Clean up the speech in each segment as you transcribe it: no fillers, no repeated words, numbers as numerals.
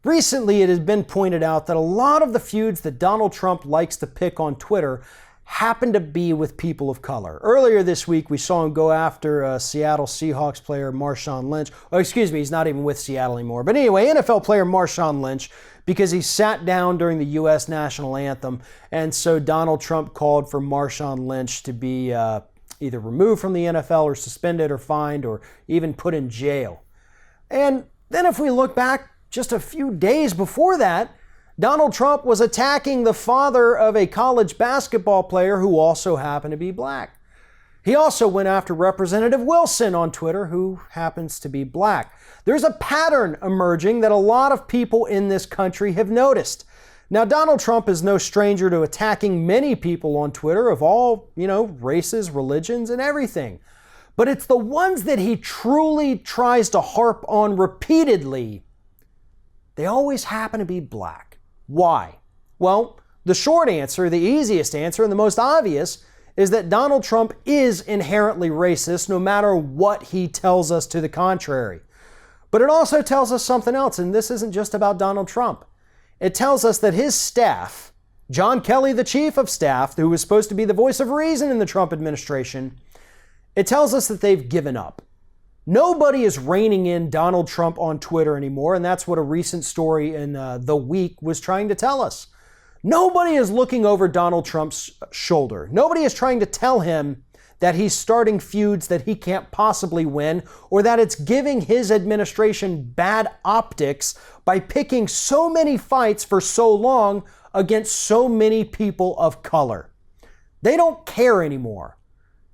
Recently, it has been pointed out that a lot of the feuds that Donald Trump likes to pick on Twitter happen to be with people of color. Earlier this week, we saw him go after Seattle Seahawks player Marshawn Lynch. Oh, excuse me, he's not even with Seattle anymore. But anyway, NFL player Marshawn Lynch, because he sat down during the U.S. national anthem. And so Donald Trump called for Marshawn Lynch to be either removed from the NFL or suspended or fined or even put in jail. And then if we look back just a few days before that, Donald Trump was attacking the father of a college basketball player who also happened to be black. He also went after Representative Wilson on Twitter, who happens to be black. There's a pattern emerging that a lot of people in this country have noticed. Now, Donald Trump is no stranger to attacking many people on Twitter of all, races, religions, and everything. But it's the ones that he truly tries to harp on repeatedly. They always happen to be black. Why? Well, the short answer, the easiest answer, and the most obvious is that Donald Trump is inherently racist no matter what he tells us to the contrary. But it also tells us something else, and this isn't just about Donald Trump. It tells us that his staff, John Kelly, the chief of staff, who was supposed to be the voice of reason in the Trump administration, it tells us that they've given up. Nobody is reining in Donald Trump on Twitter anymore, and that's what a recent story in The Week was trying to tell us. Nobody is looking over Donald Trump's shoulder. Nobody is trying to tell him that he's starting feuds that he can't possibly win, or that it's giving his administration bad optics by picking so many fights for so long against so many people of color. They don't care anymore.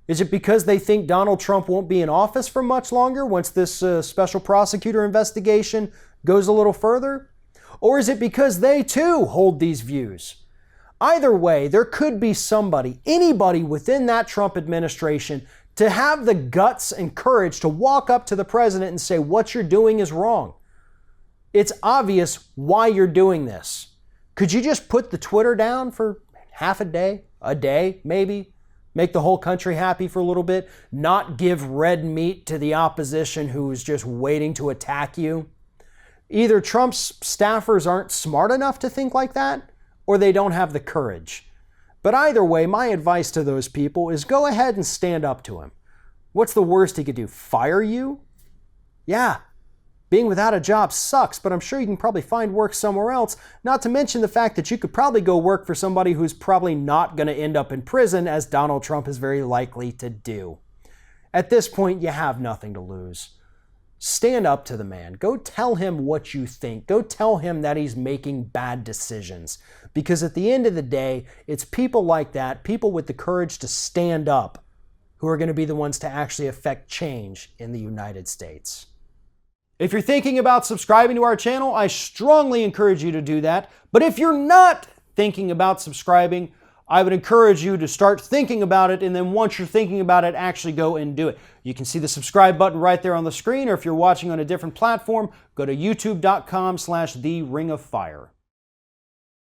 Is it because they think Donald Trump won't be in office for much longer once this special prosecutor investigation goes a little further? Or is it because they too hold these views? Either way, there could be somebody, anybody within that Trump administration, to have the guts and courage to walk up to the president and say, what you're doing is wrong. It's obvious why you're doing this. Could you just put the Twitter down for half a day, maybe? Make the whole country happy for a little bit? Not give red meat to the opposition who is just waiting to attack you? Either Trump's staffers aren't smart enough to think like that, or they don't have the courage. But either way, my advice to those people is go ahead and stand up to him. What's the worst he could do? Fire you? Yeah. Being without a job sucks, but I'm sure you can probably find work somewhere else, not to mention the fact that you could probably go work for somebody who's probably not going to end up in prison, as Donald Trump is very likely to do. At this point, you have nothing to lose. Stand up to the man. Go tell him what you think. Go tell him that he's making bad decisions. Because at the end of the day, it's people like that, people with the courage to stand up, who are going to be the ones to actually affect change in the United States. If you're thinking about subscribing to our channel, I strongly encourage you to do that. But if you're not thinking about subscribing, I would encourage you to start thinking about it, and then once you're thinking about it, actually go and do it. You can see the subscribe button right there on the screen, or if you're watching on a different platform, go to youtube.com/theringofFire.